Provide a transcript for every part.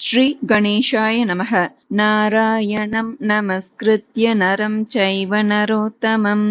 ஸ்ரீ கணேஷாய நமः. நாராயணம் நமஸ்கிருத்ய நரம் சைவ நரோத்தமம்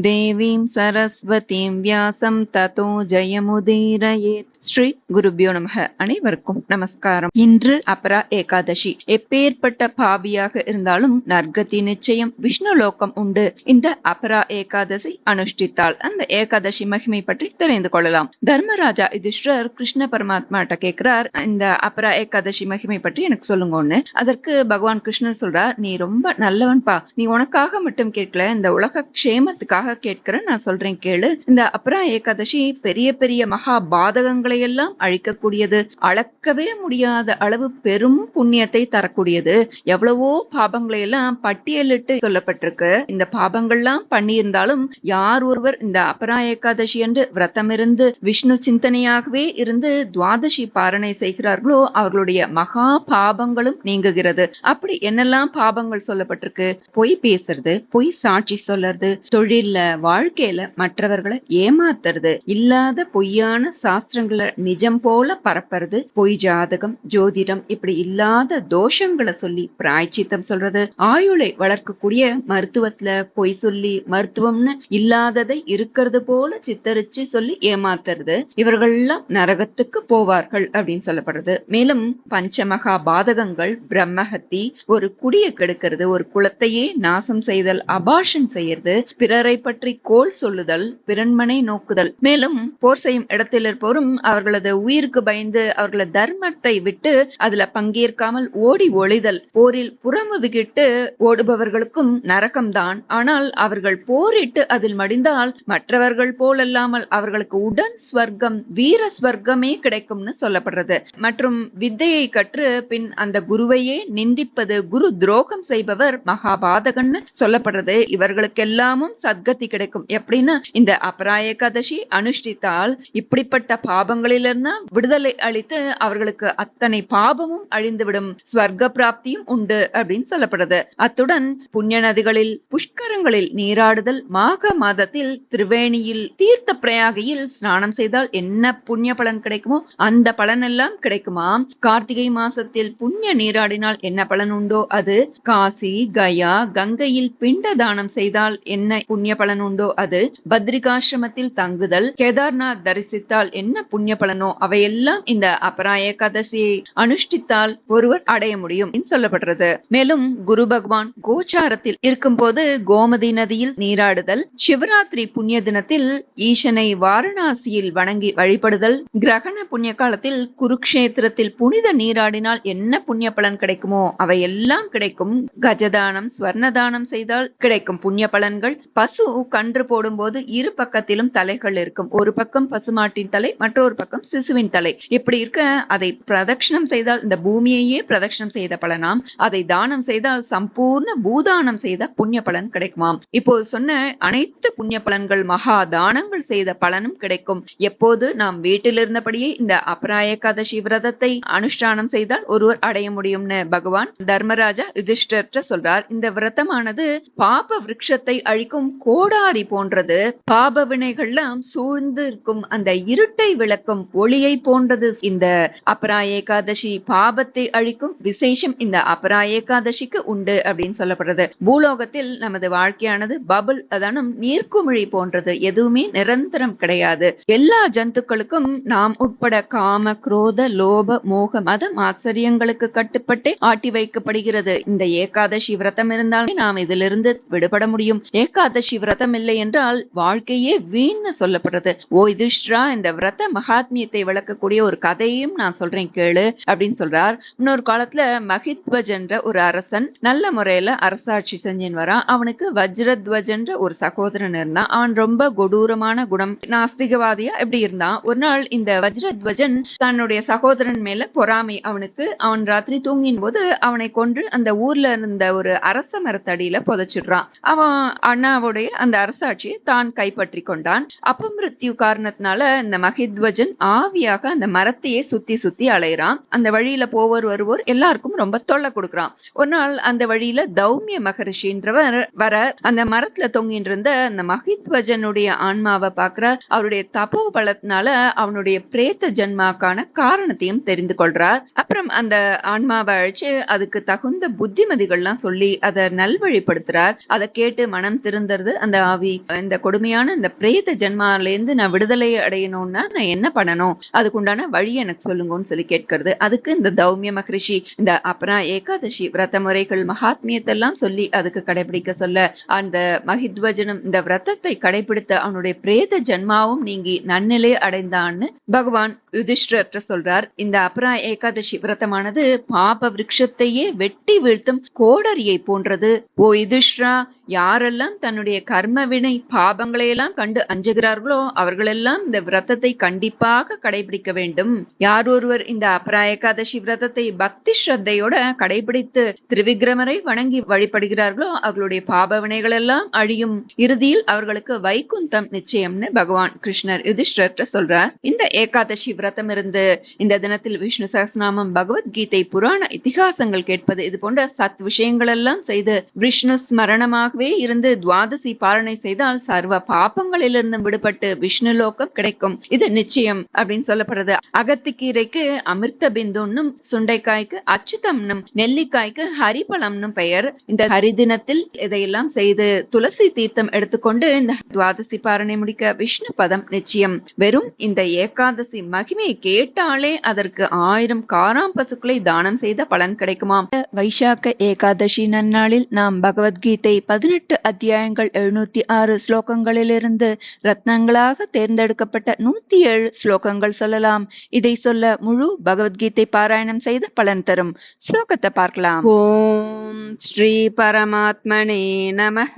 தேவீம் சரஸ்வதீம் வியாசம் ததோ ஜெயமுதீரயேத். ஸ்ரீ குருபியோ நமः. அனைவருக்கும் நமஸ்காரம். இன்று அபரா ஏகாதசி. எப்பேற்பட்ட பாவியாக இருந்தாலும் நற்கதி நிச்சயம், விஷ்ணு லோகம் உண்டு. இந்த அபரா ஏகாதசி அனுஷ்டித்தால் அந்த ஏகாதசி மகிமை பற்றி தெரிந்து கொள்ளலாம். தர்மராஜா யுதிஷ்டர் கிருஷ்ண பரமாத்மாட்ட கேட்கிறார், இந்த அபரா ஏகாதசி மகிமை பற்றி எனக்கு சொல்லுங்கன்னு. அதற்கு பகவான் கிருஷ்ணர் சொல்றார், நீ ரொம்ப நல்லவன்பா, நீ உனக்காக மட்டும் கேட்கல, இந்த உலக க்ஷேமத்துக்காக கேட்கிற, நான் சொல்றேன் கேளு. இந்த அபரா ஏகாதசி பெரிய பெரிய மகா பாதகங்களை எல்லாம் அழிக்கக்கூடியது, அளக்கவே முடியாத அளவு பெரும் புண்ணியத்தை தரக்கூடியது. எவ்வளவோ பாபங்களை எல்லாம் பட்டியலிட்டு சொல்லப்பட்டிருக்கு. இந்த பாபங்கள்லாம் பண்ணியிருந்தாலும் யார் ஒருவர் இந்த அபரா ஏகாதசி என்று விரதம் இருந்து விஷ்ணு சிந்தனையாகவே இருந்து துவாதசி பாரணை செய்கிறார்களோ அவர்களுடைய மகா பாபங்களும் நீங்குகிறது. அப்படி என்னெல்லாம் பாபங்கள் சொல்லப்பட்டிருக்கு? பொய் பேசுறது, பொய் சாட்சி சொல்றது, தொழில்ல வாழ்க்கையில மற்றவர்களை ஏமாத்துறது, இல்லாத பொய்யான சாஸ்திரங்களை நிஜம் போல பரப்புறது, பொய் ஜாதகம், ஜோதிடம், இப்படி இல்லாத தோஷங்களை சொல்லி பிராய்ச்சித்தம் சொல்றது, ஆயுளை வளர்க்கக்கூடிய மருத்துவத்துல பொய் சொல்லி மருத்துவம்னு இல்லாததை இருக்கிறது போல சித்தரிச்சு சொல்லி ஏமாத்துறது, இவர்கள்லாம் நரகத்துக்கு போவார்கள் அப்படின்னு சொல்லப்படுறது. மேலும் பஞ்சமகா பாதகங்கள் பிரம்மஹத்தி, ஒரு குடியை கெடுக்கிறது, ஒரு குலத்தையே நாசம் செய்தல், அபாஷன் செய்யறது, பிறரை பற்றி கோள் சொல்லுதல், பிறன்மனை நோக்குதல், மேலும் போர் செய்யும் இடத்தில் இருப்போரும் அவர்களது உயிருக்கு பயந்து அவர்களது தர்மத்தை விட்டு அதுல பங்கேற்காமல் ஓடி ஒளிதல், போரில் புறமுதுகிட்டு ஓடுபவர்களுக்கும் நரகம்தான். ஆனால் அவர்கள் போரிட்டு அதில் மடிந்தால் மற்றவர்கள் போலல்லாமல் அவர்களுக்கு உடன் ஸ்வர்க்கம், வீர ஸ்வர்க்கமே கிடைக்கும்னு சொல்லப்படுறது. மற்றும் வித்தையை கற்று பின் அந்த குருவையே நிந்திப்பது, குரு துரோகம் செய்பவர் மகாபாதகன்னு சொல்லப்படுறது. இவர்களுக்கெல்லாமும் சத்கதி கிடைக்கும். எப்படின்னா இந்த அபரா ஏகாதசி அனுஷ்டித்தால் இப்படிப்பட்ட பாபங்களிலிருந்து விடுதலை அளித்து அவர்களுக்கு அத்தனை பாபமும் அழிந்துவிடும், ஸ்வர்க்க பிராப்தியும் உண்டு அப்படின்னு சொல்லப்படுறது. அத்துடன் புண்ணிய நதிகளில் புஷ்கரங்களில் நீராடுதல், மாக மாதத்தில் திரிவேணியில் தீர்த்த பிரயாகையில் ஸ்நானம் செய்தால் என்ன புண்ணிய பலன் கிடைக்குமோ அந்த பலன் எல்லாம் கிடைக்குமா? கார்த்திகை மாசத்தில் புண்ணிய நீராடினால் என்ன பலன் உண்டோ அது, காசி கயா கங்கையில் பிண்ட தானம் செய்தால் என்ன புண்ணிய பலன் உண்டோ அது, பத்ரிகாசிரமத்தில் தங்குதல், கேதார்நாத் தரிசித்தால் என்ன புண்ணிய பலனோ அவையெல்லாம் இந்த அபரா ஏகாதசியை அனுஷ்டித்தால் ஒருவர் அடைய முடியும் சொல்லப்படுறது. மேலும் குரு பகவான் கோச்சாரத்தில் இருக்கும் போது கோமதி நதியில் நீராடுதல், சிவராத்திரி புண்ணிய தினத்தில் ஈசனை வாரணாசியில் வணங்கி வழிபடுதல், கிரகண புண்ணிய காலத்தில் குருக்ஷேத்திரத்தில் புனித நீராடினால் என்ன புண்ணிய பலன் கிடைக்குமோ அவையெல்லாம் கிடைக்கும். கஜதானம், ஸ்வர்ணதானம் செய்தால் கிடைக்கும் புண்ணிய பலன்கள். பசு கன்று போடும்போது இரு பக்கத்திலும் தலைகள் இருக்கும், ஒரு பக்கம் பசுமாட்டின் தலை, மற்றொரு பக்கம் சிசுவின் தலை. இப்படி இருக்க அதை பிரதட்சணம் செய்தால் இந்த பூமியையே பிரதட்சணம் செய்த பலனாம், அதை தானம் செய்தால் சம்பூர்ண பூதானம் செய்த புண்ணிய பலன் கிடைக்குமாம். இப்போ சொன்ன அனைத்து புண்ணிய பலன்கள் மகா தானங்கள் செய்த பலனும் கிடைக்கும். எப்போது நாம் வீட்டில் இருந்தபடியே இந்த அபரா ஏகாதசி விரதத்தை அனுஷ்டானம் செய்தால் ஒருவர் அடைய முடியும்னு பகவான் தர்மராஜா யுதிஷ்டர்ட்ட சொல்றார். இந்த விரதமானது பாப விருட்சத்தை அழிக்கும் கோடாரி போன்றது, பாப வினைகள்லாம் சூழ்ந்து இருக்கும் அந்த இருட்டை விளக்கும் ஒளியை போன்றது. இந்த அபரா ஏகாதசி பாபத்தை அழிக்கும் விசேஷம் இந்த அபரா ஏகாதசிக்கு உண்டு அப்படின்னு சொல்லப்படுறது. பூலோகத்தில் நமது வாழ்க்கையானது பபுள், அதான நீர்க்குமிழி போன்றது, எதுவுமே நிரந்தரம் கிடையாது. எல்லா ஜந்துக்களுக்கும் நாம் உட்பட காம குரோத லோப மோக மத ஆச்சரியங்களுக்கு கட்டுப்பட்டு ஆட்டி வைக்கப்படுகிறது. இந்த ஏகாதசி விரதம் இருந்தாலே நாம் இதிலிருந்து விடுபட முடியும். ஏகாதசி விரதம் இல்லை என்றால் வாழ்க்கையே வீண் சொல்லப்படுறது. ஓ யுதிஷ்டிரா, இந்த விரத மகாத்மியத்தை விளக்கக்கூடிய ஒரு கதையும் நான் சொல்றேன் கேளு அப்படின்னு சொல்றார். இன்னொரு காலத்துல மகித்வஜன்ற ஒரு அரசன் நல்ல முறையில அரசாட்சி செஞ்சுன்னு வரான். அவனுக்கு வஜ்ரத்வஜன்ற ஒரு சகோதரன் இருந்தான். அவன் ரொம்ப கொடூரமான குணம், நாஸ்திகவாதியா எப்படி இருந்தான். ஒரு நாள் இந்த வஜ்ரத்வஜன் தன்னுடைய சகோதரன் மேல பொறாமை அவனுக்கு. அவன் ராத்திரி தூங்கின் போது அவனை கொன்று அந்த ஊர்ல இருந்த ஒரு அரச மரத்தடியில புதைச்சிடுறான். அவன் அண்ணாவுடைய அந்த அரசாட்சியை தான் கைப்பற்றி கொண்டான். அபமிருத்யு காரணத்தினால இந்த மகித்வஜன் ஆவியாக அந்த மரத்தையே சுத்தி சுத்தி அலைறான். அந்த வழியில போவர் வருவோர் எல்லாருக்கும் ரொம்ப தொல்லை கொடுக்குறான். ஒரு நாள் அந்த வழியில தௌமிய மகரிஷின்றவர் வர அந்த மரத்துல தொங்கிட்டு இருந்த அந்த மகித்வஜனுடைய ஆன்மாவை பாக்குறார். அவருடைய தபோ பலத்தினால அவனுடைய பிரேத்த ஜன்மாக்கான காரணத்தையும் தெரிந்து கொள்றார். அப்ப அப்புறம் அந்த ஆன்மாவை அழிச்சு அதுக்கு தகுந்த புத்திமதிகள்லாம் சொல்லி அதை நல்வழிப்படுத்துறார். அதை கேட்டு மனம் திருந்துறது அந்த ஆவி. இந்த கொடுமையான இந்த பிரேத ஜென்மால இருந்து நான் விடுதலை அடையணும்னா நான் என்ன பண்ணணும், அதுக்குண்டான வழி எனக்கு சொல்லுங்கன்னு சொல்லி கேட்கறது. அதுக்கு இந்த தௌமிய மகரிஷி இந்த அப்புறம் ஏகாதசி விரத முறைகள் மகாத்மியத்தெல்லாம் சொல்லி அதுக்கு கடைபிடிக்க சொல்ல, அந்த மகித்வஜனும் இந்த விரதத்தை கடைபிடித்த அவனுடைய பிரேத ஜென்மாவும் நீங்கி நன்னிலை அடைந்தான்னு பகவான் யுதிஷ்டர்ட்ட சொல்றார். இந்த அபரா ஏகாதசி விரதமானது பாப விருட்சத்தையே வெட்டி வீழ்த்தும் கோடரியை போன்றது. ஓ யுதிஷ்டரா, யாரெல்லாம் தன்னுடைய கர்ம வினை பாபங்களை எல்லாம் கண்டு அஞ்சுகிறார்களோ அவர்களெல்லாம் இந்த விரதத்தை கண்டிப்பாக கடைபிடிக்க வேண்டும். யார் ஒருவர் இந்த அபரா ஏகாதசி விரதத்தை பக்தி ஸ்ரத்தையோட கடைபிடித்து திருவிக்கிரமரை வணங்கி வழிபடுகிறார்களோ அவர்களுடைய பாப வினைகள் எல்லாம் அழியும். இறுதியில் அவர்களுக்கு வைகுந்தம் நிச்சயம்னு பகவான் கிருஷ்ணர் யுதிஷ்டர்ட்ட சொல்றார். இந்த ஏகாதசி விரதம் இருந்து இந்த தினத்தில் விஷ்ணு சகஸ்ரநாமம், பகவத்கீதை, புராண இதிகாசங்கள் கேட்பது, இது போன்ற சத் விஷயங்கள் எல்லாம் செய்து விஷ்ணு ஸ்மரணமாகவே இருந்து துவாதசி பாலனை செய்தால் சர்வ பாப்பங்களிலிருந்து விடுபட்டு விஷ்ணு லோகம் கிடைக்கும். இது நிச்சயம் அப்படின்னு சொல்லப்படுறது. அகத்திக்கீரைக்கு அமிர்த பிந்துன்னும், சுண்டைக்காய்க்கு அச்சுதம்னும், நெல்லிக்காய்க்கு ஹரிபலம்னும் பெயர். இந்த ஹரிதினத்தில் இதையெல்லாம் செய்து துளசி தீர்த்தம் எடுத்துக்கொண்டு இந்த துவாதசி பாலனை முடிக்க விஷ்ணு பதம் நிச்சயம். வெறும் இந்த ஏகாதசி மகிமையை கேட்டாலே அதற்கு 1000 காராம் பசுக்களை தானம் செய்த பலன் கிடைக்குமாம். வைசாக்க ஏகாதசி நன்னாளில் நாம் பகவத்கீதை 18 அத்தியாயங்கள் 706 ஸ்லோகங்களிலிருந்து ரத்னங்களாக தேர்ந்தெடுக்கப்பட்ட 107 ஸ்லோகங்கள் சொல்லலாம். இதை சொல்ல முழு பகவத்கீதை பாராயணம் செய்த பலன் தரும். ஸ்லோகத்தை பார்க்கலாம். ஓம் ஸ்ரீ பரமாத்மனே நமஹ.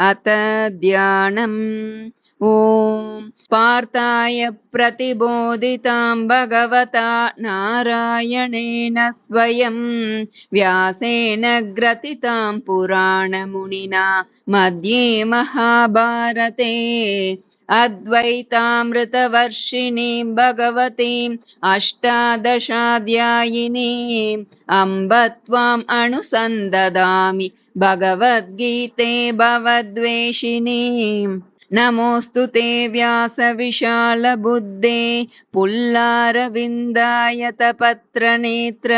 அத தியானம். ஓம் பார்த்தாய பிரதிபோதிதாம் பகவதா நாராயணேன ஸ்வயம் வியாசேன கிரதிதாம் புராண முனினா மத்யே மகாபாரதே அத்வைதாமிருதவர்ஷிணீம் பகவதீம் அஷ்டாதசாத்யாயினீம் அம்ப த்வாம் அனுசந்ததாமி பகவத்கீதே பவத்வேஷிணீம். நமோஸ்து தே வியாச விஷால புத்தே புல்லாரவிந்தாயத பத்ர நேத்ர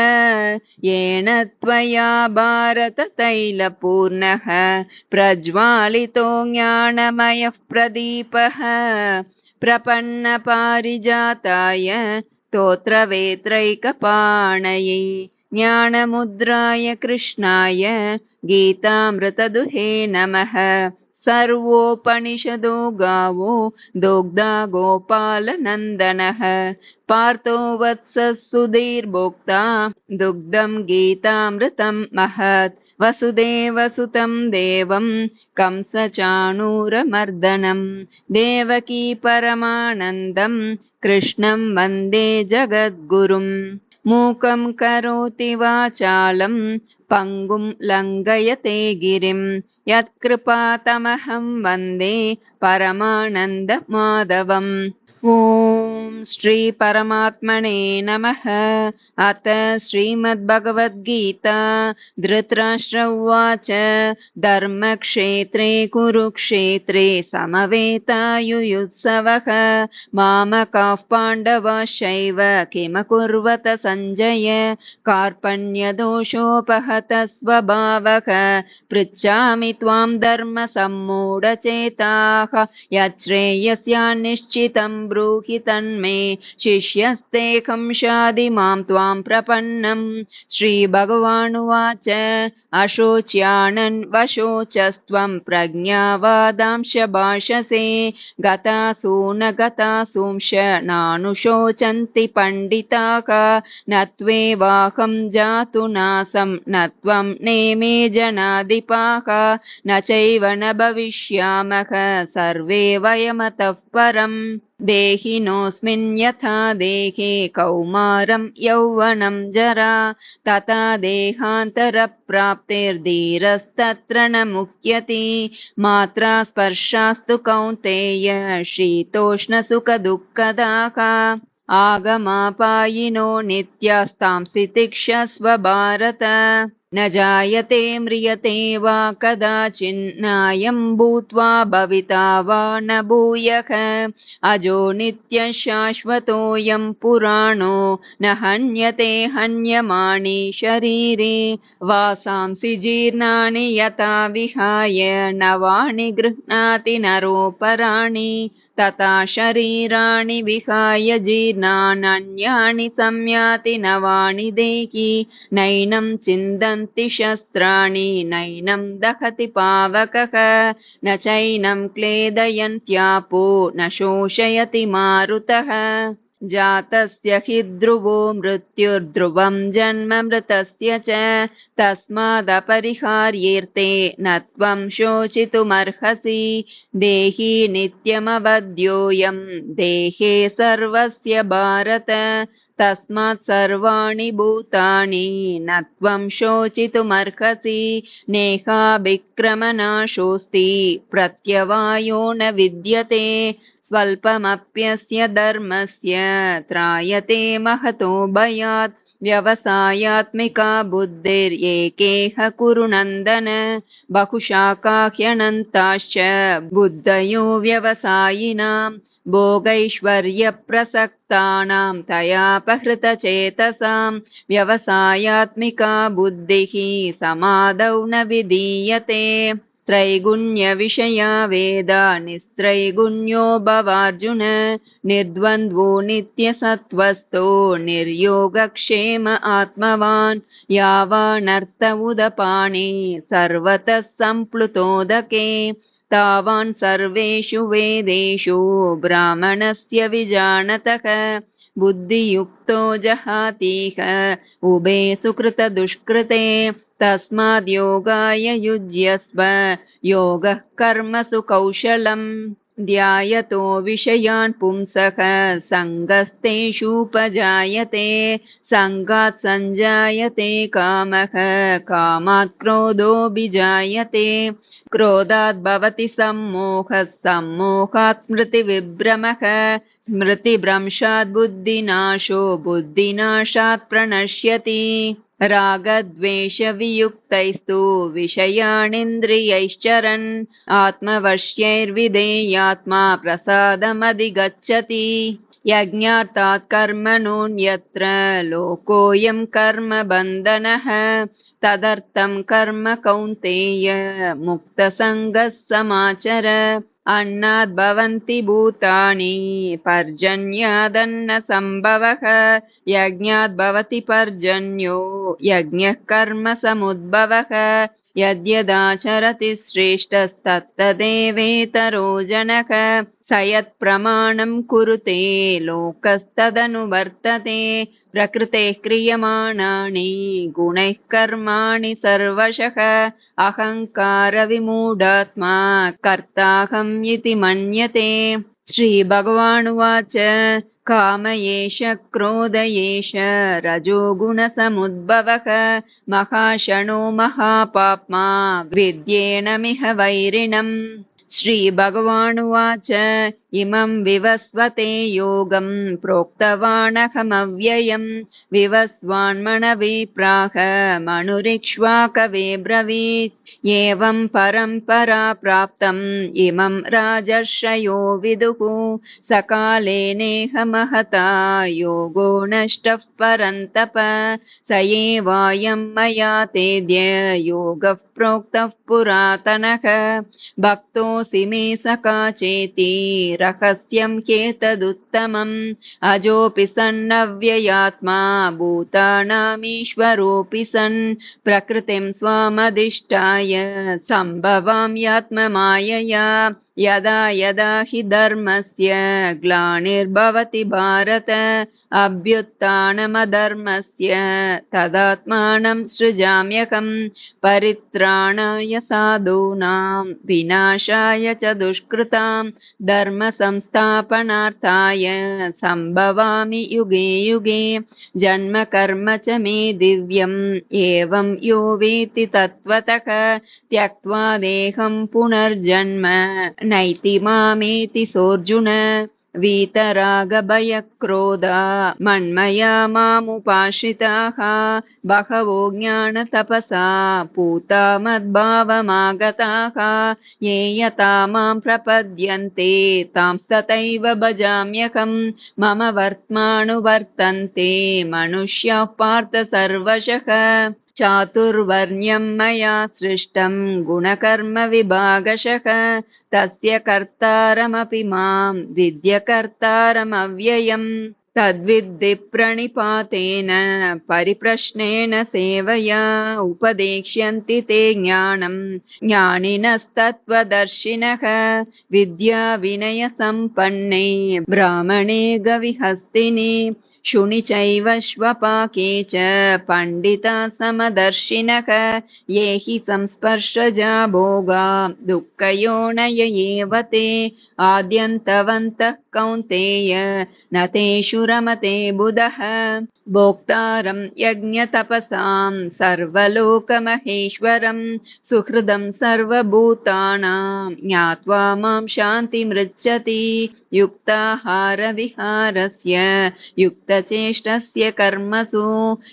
ஏன த்வயா பாரத தைல பூர்ணஹ பிரஜ்வாலிதோ ஞானமய பிரதீபஹ பிரபன்ன பாரிஜாதாய தோத்ரவேத்ரைக பாணயே ஞானமுத்ராய கிருஷ்ணாய கீதாமிருததுஹே நமஹ. सर्वोपनिषदो गावो दोग्धा गोपालनन्दनः पार्थो वत्सः सुधीर्भोक्ता दुग्धं गीतामृतं महत् वसुदेवसुतं देवं कंसचाणूरमर्दनं देवकी परमानन्दं कृष्णं वन्दे जगद्गुरुम्. मूकं करोति वाचालं पङ्गुं लङ्घयते गिरिं यत्कृपातमहं वन्दे परमानन्दमाधवम्. ஓம் ஸ்ரீ பரமாத்மனே நமஹ. அத ஸ்ரீமத்பகவத்கீதா திருதராஷ்டிர உவாச தர்மக்ஷேத்ரே குருக்ஷேத்ரே சமவேதாயுயுத்சவः மாமகாः பாண்டவாश्चैव கிமகுர்வத சஞ்சய कार्पण्यदोषोपहत स्वभावः पृच्छामि त्वां धर्मसम्मूढचेताः यच्छ्रेयस्यान्निश्चितं ब्रूहि तन्मे शिष्यस्तेऽहं शाधि मां त्वां प्रपन्नम्. श्रीभगवानुवाच अशोच्यानन् वशोचस्त्वं प्रज्ञावादांश भाषसे गतासु न गतासूंश नानुशोचन्ति पण्डिताः न त्वेवाहं जातु नासं न त्वं नेमे जनाधिपाः न चैव न भविष्यामः सर्वे वयमतः परम्. देहिनोऽस्मिन् यथा देहे कौमारं यौवनं जरा तथा देहान्तरप्राप्तिर्धीरस्तत्र न मुह्यति. मात्रा स्पर्शास्तु कौन्तेय शीतोष्णसुखदुःखदाः आगमापायिनो नित्यास्तांसि तिक्षस्व भारत. न जायते म्रियते वा कदाचिन्नायं भूत्वा भविता वा न भूयः अजो नित्यः शाश्वतोऽयं पुराणो न हन्यते हन्यमाने शरीरे वासांसि जीर्णानि यथा विहाय नवानि गृह्णाति नरोपराणि तथा शरीराणि विहाय जीर्णान्यानि संयाति नवानि देहि नैनं छिन्दन्ति शस्त्राणि नैनं दहति पावकः न चैनं क्लेदयन्त्यापो न शोषयति मारुतः जातस्य हि ध्रुवो मृत्युर्ध्रुवं जन्म मृतस्य च तस्मादपरिहार्येऽर्थे न त्वं शोचितुमर्हसि देहि नित्यमवध्योऽयं देहे सर्वस्य भारत तस्मात् सर्वाणि भूतानि न त्वं शोचितुमर्हसि नेहाभिक्रमनाशोऽस्ति प्रत्यवायो न विद्यते स्वल्पमप्यस्य धर्मस्य त्रायते महतो भयात् व्यवसायात्मिका बुद्धिर्येकेह कुरु नन्दन बहुशाखा ह्यनन्ताश्च बुद्धयो व्यवसायिनां भोगैश्वर्यप्रसक्तानां तयापहृतचेतसां व्यवसायात्मिका बुद्धिः समादौ न विधीयते त्रैगुण्यविषया वेदा निस्त्रैगुण्यो भवार्जुन निर्द्वन्द्वो नित्यसत्त्वस्थो निर्योगक्षेम आत्मवान् यावानर्थ उदपाने सर्वतः सम्प्लुतोदके तावान् सर्वेषु वेदेषु ब्राह्मणस्य विजानतः बुद्धियुक्तो जहातीह उभे सुकृतदुष्कृते तस्माद् योगाय युज्यस्व योगः कर्मसु कौशलम् ध्यायतो विषयान् पुंसः सङ्गस्तेषूपजायते सङ्गात् सञ्जायते कामः कामात् क्रोधोऽभिजायते क्रोधात् भवति सम्मोहः सम्मोहात् स्मृतिविभ्रमः स्मृतिभ्रंशात् बुद्धिनाशो बुद्धिनाशात् प्रणश्यति रागद्वेषवियुक्तैस्तु विषयाणीन्द्रियैश्चरन् आत्मवश्यैर्विधेयात्मा प्रसादमधिगच्छति यज्ञार्थात् कर्मणोऽन्यत्र लोकोऽयं कर्मबन्धनः तदर्थं कर्म कौन्तेय मुक्तसङ्गः समाचर अन्नाद् भवन्ति भूतानि पर्जन्यादन्नसम्भवः यज्ञाद् भवति पर्जन्यो यज्ञः कर्म समुद्भवः यद्यदाचरति श्रेष्ठस्तत्तदेवेतरो जनः स यत्प्रमाणं कुरुते लोकस्तदनुवर्तते प्रकृतेः क्रियमाणानि गुणैः कर्माणि सर्वशः अहङ्कारविमूढात्मा कर्ताहम् इति मन्यते श्रीभगवानुवाच काम एष क्रोध एष रजोगुणसमुद्भवः महाशनो महापाप्मा विद्येनमिह वैरिणम् श्रीभगवानुवाच इमं विवस्वते योगं प्रोक्तवानहमव्ययं विवस्वान्मनवे प्राह मनुरिक्ष्वाकवे ब्रवीत् एवं परम्परा प्राप्तम् इमं राजर्षयो विदुः सकाले नेह महता योगो नष्टः परन्तप स एवायं मया तेद्य योगः प्रोक्तः पुरातनः भक्तोऽसि मे सखा चेति रहस्यं ह्येतदुत्तमम् अजोऽपि सन्नव्ययात्मा भूतानामीश्वरोऽपि सन् प्रकृतिं स्वामधिष्ठाय सम्भवाम्यात्ममायया यदा यदा हि धर्मस्य ग्लानिर्भवति भारत अभ्युत्थानमधर्मस्य तदात्मानं सृजाम्यहम् परित्राणाय साधूनां विनाशाय च दुष्कृतां धर्म संस्थापनार्थाय सम्भवामि युगे युगे जन्म कर्म च मे दिव्यम् एवं यो वेत्ति तत्त्वतः त्यक्त्वा देहं पुनर्जन्म नैति मामेति सोऽर्जुन वीतरागभयक्रोधा मन्मया मामुपाश्रिताः बहवो ज्ञानतपसा पूता मद्भावमागताः ये यथा मां प्रपद्यन्ते तांस्तथैव भजाम्यहं मम वर्त्मानुवर्तन्ते मनुष्याः पार्थ सर्वशः चातुर्वर्ण्यं मया सृष्टं गुणकर्मविभागशः तस्य कर्तारमपि मां विद्यकर्तारमव्ययम् तद्विद्धि प्रणिपातेन परिप्रश्नेन सेवया उपदेक्ष्यन्ति ते ज्ञानं ज्ञानिनस्तत्त्वदर्शिनः विद्याविनयसम्पन्ने ब्राह्मणे गविहस्तिनि शुनि चैव श्वपाके च पण्डिता समदर्शिनः ये हि संस्पर्शजा भोगा दुःखयोनय एव ते आद्यन्तवन्तः कौन्तेय न तेषु रमते बुधः भोक्तारं यज्ञतपसां सर्वलोकमहेश्वरं सुहृदं सर्वभूतानां ज्ञात्वा मां शान्तिमृच्छति युक्ताहारविहारस्य युक्तचेष्टस्य कर्मसु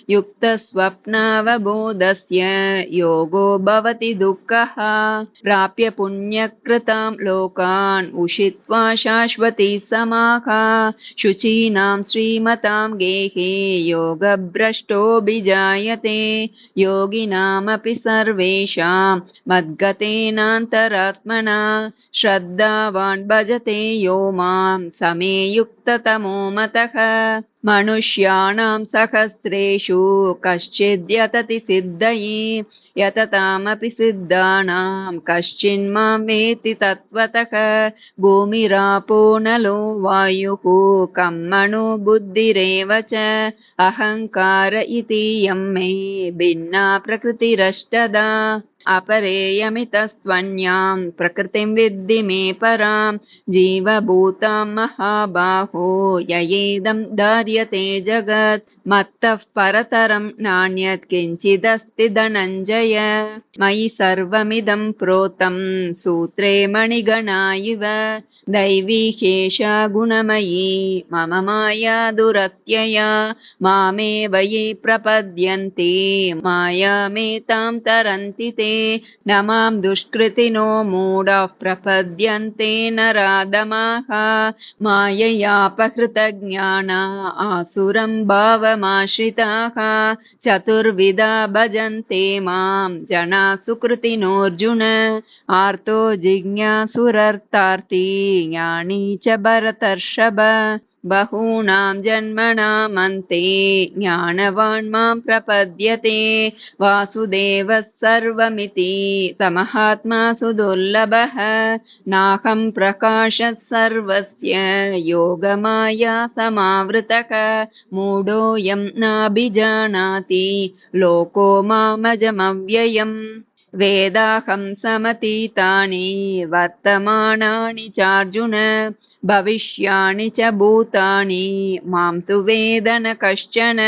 युक्तस्वप्नावबोधस्य योगो भवति दुःखः प्राप्य पुण्यकृतां लोकान् उषित्वा शाश्वती समाः शुचीनां श्रीमतां गेहे योगभ्रष्टोऽभिजायते योगिनामपि सर्वेषां मद्गतेनान्तरात्मना श्रद्धावान् भजते यो मां समे युक्ततमो मतः मनुष्याणां सहस्रेषु कश्चिद्यतति सिद्धये यततामपि सिद्धानां कश्चिन्मां वेत्ति तत्त्वतः भूमिरापो नलो वायुः कं मनो बुद्धिरेव च अहङ्कार इति यं मे भिन्ना प्रकृतिरष्टदा अपरेयमितस्त्वन्यां प्रकृतिं विद्धि मे परां जीवभूतां महाबाहो ययेदं धार्यते जगत् मत्तः परतरं नान्यत् किञ्चिदस्ति धनञ्जय मयि सर्वमिदं प्रोतं सूत्रे मणिगणा इव दैवी ह्येषा गुणमयी मम माया दुरत्यया मामेव ये प्रपद्यन्ते मायामेतां तरन्ति ते न मां दुष्कृतिनो मूढाः प्रपद्यन्ते नराधमाः माययापहृतज्ञाना आसुरं भावमाश्रिताः चतुर्विधा भजन्ते मां जना सुकृतिनोऽर्जुन आर्तो जिज्ञासुरर्तार्थी ज्ञानी च भरतर्षभ बहूनां जन्मनामन्ते ज्ञानवान् मां प्रपद्यते वासुदेवः सर्वमिति समहात्मा सुदुर्लभः नाहं प्रकाशः सर्वस्य योगमाया समावृतः मूढोऽयं नाभिजानाति लोको मामजमव्ययम् वेदाहं समतीतानि वर्तमानानि चार्जुन भविष्याणि च भूतानि मां तु वेद न कश्चन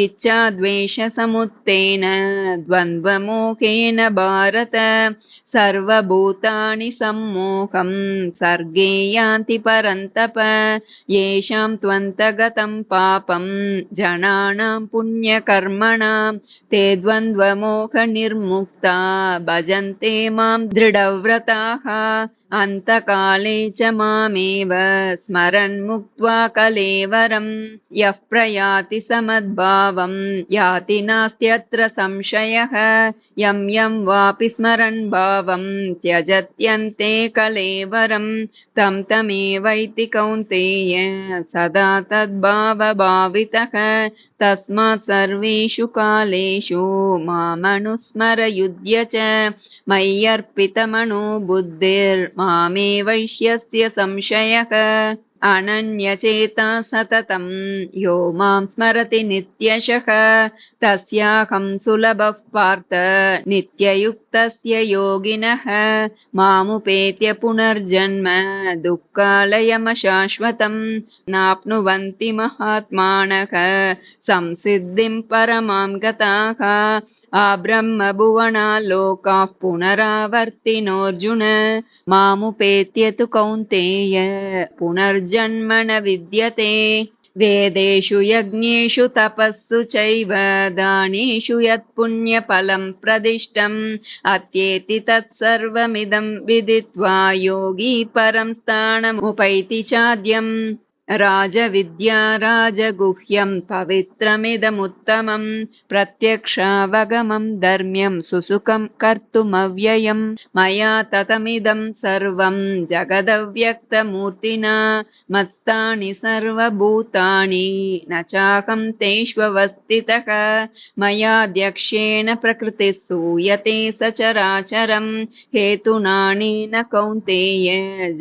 इच्छाद्वेषसमुत्थेन द्वन्द्वमोहेन भारत सर्वभूतानि सम्मोहं सर्गे यान्ति परन्तप येषां त्वन्तगतं पापं जनानां पुण्यकर्मणां ते द्वन्द्वमोहनिर्मुक्ता भजन्ते मां दृढव्रताः अन्तकाले च मामेव स्मरन् मुक्त्वा कलेवरं यः प्रयाति समद्भावं याति नास्त्यत्र संशयः यं यं वापि स्मरन् भावं त्यजत्यन्ते कलेवरं तं तमेवैति कौन्तेय सदा तद्भावभावितः तस्मात् सर्वेषु कालेषु मामनुस्मरयुध्य च मय्यर्पितमनो बुद्धिर्मामे वैश्यस्य संशयः अनन्यचेता सततं यो मां स्मरति नित्यशः तस्याहं सुलभः पार्थ नित्ययुक्तस्य योगिनः मामुपेत्य पुनर्जन्म दुःखालयमशाश्वतं नाप्नुवन्ति महात्मानः संसिद्धिं परमां गताः आब्रह्मभुवनाल्लोकाः पुनरावर्तिनोऽर्जुन मामुपेत्य तु कौन्तेय पुनर्जन्म न विद्यते वेदेषु यज्ञेषु तपस्सु चैव दानेषु यत्पुण्यफलं प्रदिष्टम् अत्येति तत्सर्वमिदं विदित्वा योगी परं स्थानमुपैति चाद्यम् राजविद्या राजगुह्यं पवित्रमिदमुत्तमं प्रत्यक्षावगमं धर्म्यं सुसुखं कर्तुमव्ययं मया ततमिदं सर्वं जगदव्यक्तमूर्तिना मत्स्थानि सर्वभूतानि न चाहं तेष्वस्थितः मयाध्यक्षेण प्रकृतिः सूयते सचराचरं हेतुनानेन कौन्तेय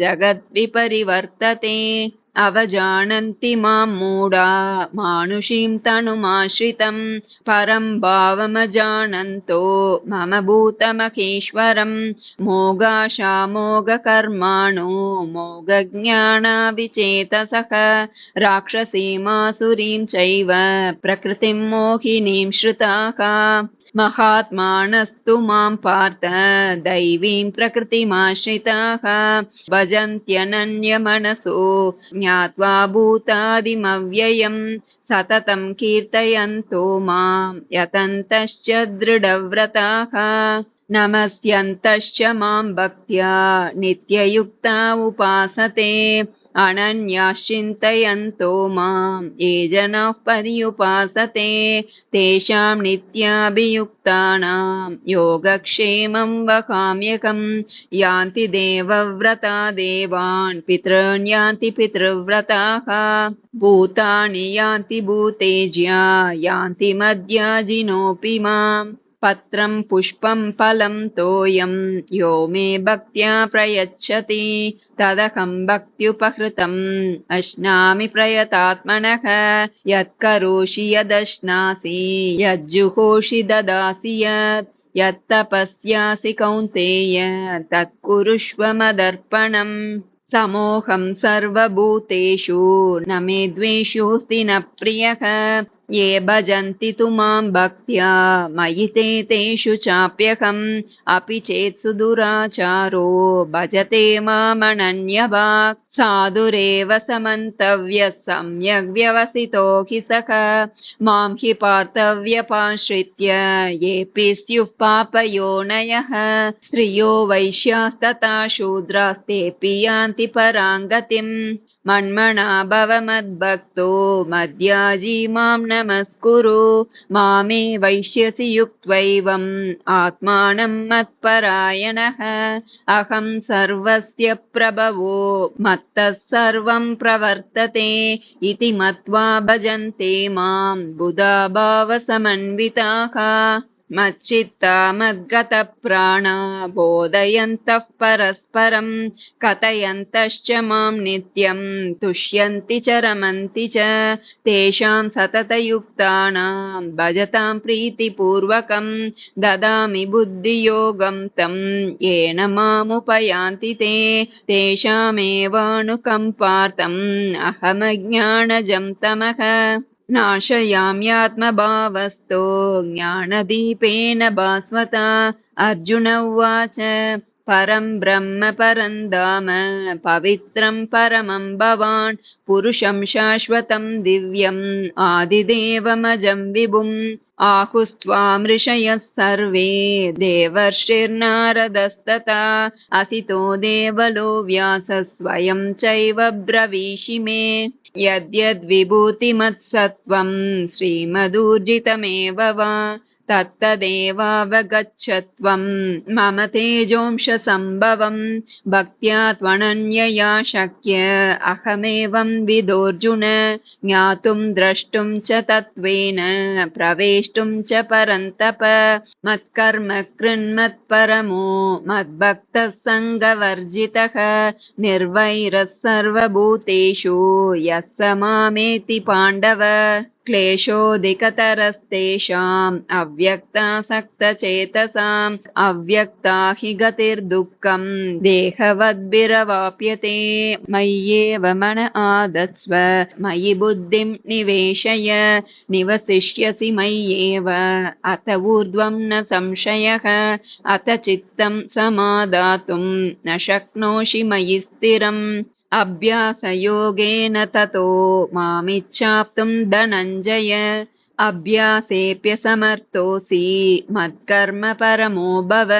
जगद्विपरिवर्तते अवजानन्ति मां मूढा मानुषीं तनुमाश्रितं परं भावमजानन्तो मम भूतमहेश्वरं मोगाशामोगकर्माणो मोगज्ञानाविचेतसः राक्षसीमासुरीं चैव प्रकृतिं मोहिनीं श्रुताः महात्मानस्तु मां पार्थ दैवीं प्रकृतिमाश्रिताः भजन्त्यनन्यमनसो ज्ञात्वा भूतादिमव्ययं सततं कीर्तयन्तो मां यतन्तश्च दृढव्रताः नमस्यन्तश्च मां भक्त्या नित्ययुक्ता उपासते अनन्याश्चिन्तयन्तो मां ये जनाः पर्युपासते तेषां नित्याभियुक्तानां योगक्षेमं वहाम्यहं यान्ति देवव्रता देवान् पितॄन् यान्ति पितृव्रताः भूतानि यान्ति भूतेज्या यान्ति मद्याजिनोऽपि माम् पत्रं पुष्पं फलं तोयं यो मे भक्त्या प्रयच्छति तदहं भक्त्युपहृतम् अश्नामि प्रयतात्मनः यत्करोषि यदश्नासि यज्जुहोषि ददासि यत्तपस्यासि कौन्तेय तत्कुरुष्व मदर्पणम् समोहं सर्वभूतेषु न मे द्वेषोऽस्ति न प्रियः ये भजन्ति तु मां भक्त्या मयि ते तेषु चाप्यहम् अपि चेत् सुदुराचारो भजते मामनन्यभाक् साधुरेव समन्तव्यः सम्यग् व्यवसितो हि सः मां हि पार्थव्यपाश्रित्य येऽपि स्युः पापयोनयः स्त्रियो वैश्यास्तथा शूद्रास्तेऽपि यान्ति पराङ्गतिम् मन्मना भव मद्भक्तो मद्याजी मां नमस्कुरु मामे वैश्यसि युक्त्वैवम् आत्मानं मत्परायणः अहं सर्वस्य प्रभवो मत्तः सर्वं प्रवर्तते इति मत्वा भजन्ते मां बुधा भावसमन्विताः मच्चित्ता मद्गतप्राणा बोधयन्तः परस्परं कथयन्तश्च मां नित्यं तुष्यन्ति च रमन्ति च तेषां सततयुक्तानां भजतां प्रीतिपूर्वकं ददामि बुद्धियोगं तं येन मामुपयान्ति ते तेषामेवानुकम्पार्थम् अहमज्ञानजं तमः नाशयाम्यात्मभावस्तो ज्ञानदीपेन भास्वता अर्जुन उवाच परं ब्रह्म परं धाम पवित्रं परमं भवान् पुरुषं शाश्वतं दिव्यम् आदिदेवमजं विभुम् आहुस्त्वां ऋषयः सर्वे देवर्षिर्नारदस्तथा असितो देवलो व्यासः स्वयं चैव ब्रवीषि मे यद्यद्विभूतिमत्सत्त्वं श्रीमदूर्जितमेव वा तत्तदेवावगच्छत्वं मम तेजोंशसम्भवं भक्त्या त्वनन्यया शक्य अहमेवं विदोऽर्जुन ज्ञातुं द्रष्टुं च तत्त्वेन प्रवेष्टुं च परन्तप मत्कर्म कृन्मत्परमो मद्भक्तः सङ्गवर्जितः निर्वैरः सर्वभूतेषु यः स मामेति पाण्डव क्लेशोऽधिकतरस्तेषाम् अव्यक्तासक्तचेतसाम् अव्यक्ता हि गतिर्दुःखम् देहवद्भिरवाप्यते मय्येव मन आदत्स्व मयि बुद्धिं निवेशय निवसिष्यसि मय्येव अत ऊर्ध्वं न संशयः अत चित्तं समादातुं न शक्नोषि मयि स्थिरम् अभ्यासयोगेन ततो मामिच्छाप्तुं धनञ्जय अभ्यासेऽप्यसमर्थोऽसि मत्कर्म परमो भव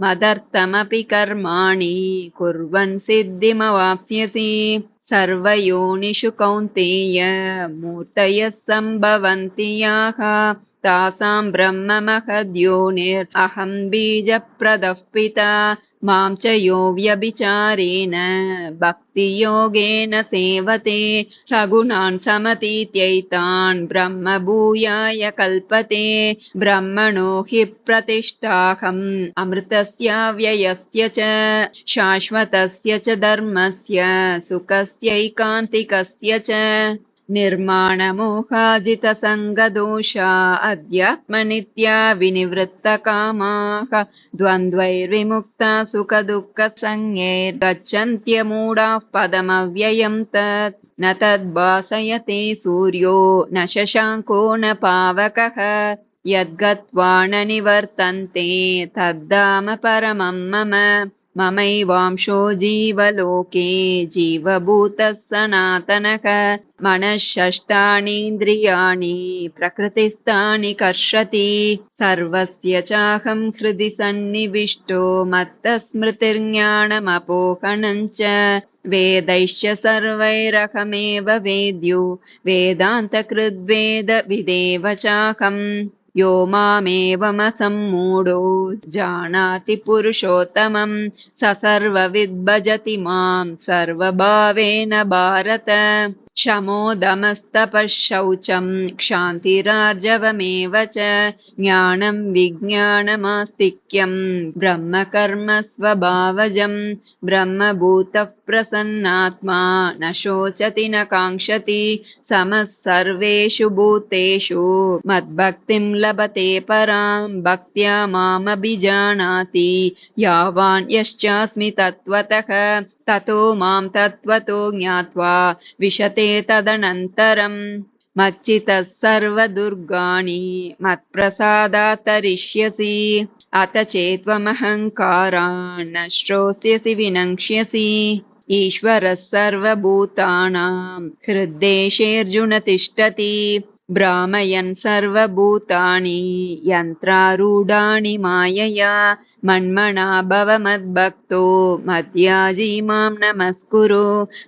मदर्थमपि कर्माणि कुर्वन् सिद्धिमवाप्स्यसि सर्वयोनिषु कौन्तेय मूर्तयः सम्भवन्ति याः तासां ब्रह्म महद्योनिरहं बीजप्रदः पिता मां च यो व्यभिचारेण भक्तियोगेन सेवते सगुणान् समतीत्यैतान् ब्रह्म भूयाय कल्पते ब्रह्मणो हि प्रतिष्ठाहम् अमृतस्य व्ययस्य च शाश्वतस्य च धर्मस्य सुखस्यैकान्तिकस्य च निर्माणमोहाजितसङ्गदोषा अध्यात्मनित्या विनिवृत्तकामाः द्वन्द्वैर्विमुक्ता सुखदुःखसंज्ञैर्गच्छन्त्यमूढाः पदमव्ययं तत् न तद्भासयते सूर्यो न शशाङ्को न पावकः यद्गत्वा न निवर्तन्ते तद्धाम परमं मम ममैवांशो जीवलोके जीवभूतः सनातनः मनःषष्ठानीन्द्रियाणि प्रकृतिस्थानि कर्षति सर्वस्य चाहं हृदि सन्निविष्टो मत्तस्मृतिर्ज्ञानमपोहनं च वेदैश्च सर्वैरहमेव वेद्यो वेदान्तकृद्वेदविदेव चाहम् यो मामेवमसम्मूढो जानाति पुरुषोत्तमं स सर्वविद् भजति मां सर्वभावेन भारत शमोदमस्तपः शौचं क्षान्तिरार्जवमेव च ज्ञानं विज्ञानमास्तिक्यं ब्रह्मकर्म स्वभावजं ब्रह्मभूतः प्रसन्नात्मा न शोचति न काङ्क्षति समः सर्वेषु भूतेषु मद्भक्तिं लभते परां भक्त्या मामभिजानाति यावान् यश्चास्मि तत्त्वतः ततो मां तत्त्वतो ज्ञात्वा विशते तदनन्तरम् मच्चितः सर्वदुर्गाणि मत्प्रसादात् तरिष्यसि अत चेत्त्वमहङ्कारान् न श्रोष्यसि विनङ्क्ष्यसि ईश्वरः सर्वभूतानां हृद्देशेऽर्जुन तिष्ठति भ्रामयन् सर्वभूतानि यन्त्रारूढानि मायया मन्मना भव मद्भक्तो मद्याजी मां नमस्कुरु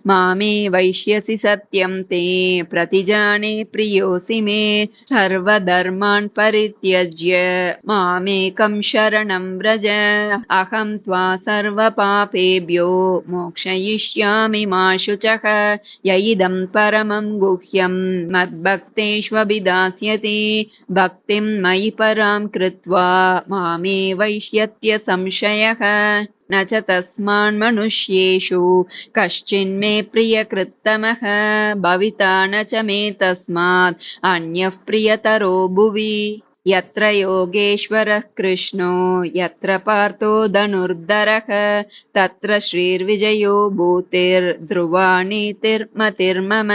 मामे वैष्यसि सत्यं ते प्रतिजाने प्रियोऽसि मे सर्वधर्मान् परित्यज्य मामेकं शरणं व्रज अहं त्वा सर्वपापेभ्यो मोक्षयिष्यामि मा शुचः य इदं परमं गुह्यं मद्भक्तेष्वभिधास्यति भक्तिं मयि परां कृत्वा मामे वैष्यत्य संशयः न च तस्मान्मनुष्येषु कश्चिन्मे प्रियकृत्तमः भविता न च मे तस्मात् अन्यः प्रियतरो भुवि यत्र योगेश्वरः कृष्णो यत्र पार्थो धनुर्धरः तत्र श्रीर्विजयो भूतिर्ध्रुवा नीतिर्मतिर्मम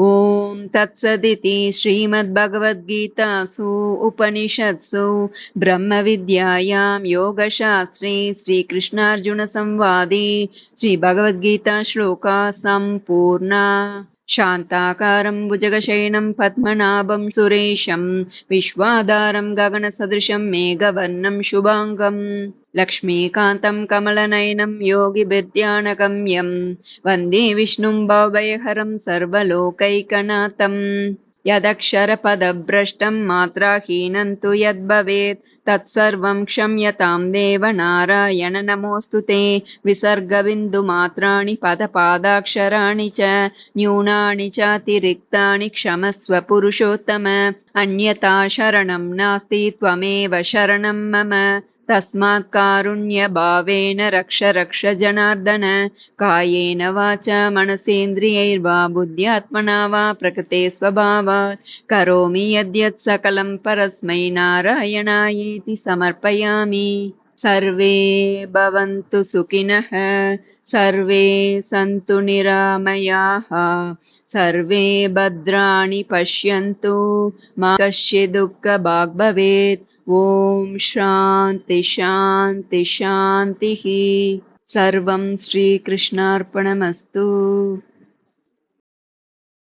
ॐ तत्सदिति श्रीमद्भगवद्गीतासु उपनिषत्सु ब्रह्मविद्यायां योगशास्त्रे श्रीकृष्णार्जुनसंवादे श्रीभगवद्गीता श्लोका सम्पूर्णा शान्ताकारं भुजगशयनं पद्मनाभं सुरेशं विश्वाधारं गगनसदृशं मेघवर्णं शुभाङ्गं लक्ष्मीकान्तं कमलनयनं योगिभिर्ध्यानगम्यं वन्दे विष्णुं भवभयहरं सर्वलोकैकनाथम् यदक्षरपदभ्रष्टं मात्राहीनं तु यद्भवेत् तत्सर्वं क्षम्यतां देव नारायण नमोऽस्तु ते विसर्गबिन्दुमात्राणि पदपादाक्षराणि च न्यूनानि चातिरिक्तानि क्षमस्व पुरुषोत्तम अन्यथा शरणं नास्ति त्वमेव शरणं मम तस्मात् कारुण्यभावेन रक्ष रक्ष जनार्दन कायेन वाचा मनसेन्द्रियैर्वा बुद्ध्यात्मना वा प्रकृते स्वभावात् करोमि यद्यत् सकलं परस्मै नारायणायेति समर्पयामि। सर्वे भवन्तु सुखिनः सर्वे सन्तु निरामयाः सर्वे भद्राणि पश्यन्तु मा कश्चित् दुःखभाग् भवेत्। ॐ शान्ति शान्ति शान्तिः। सर्वं श्रीकृष्णार्पणमस्तु।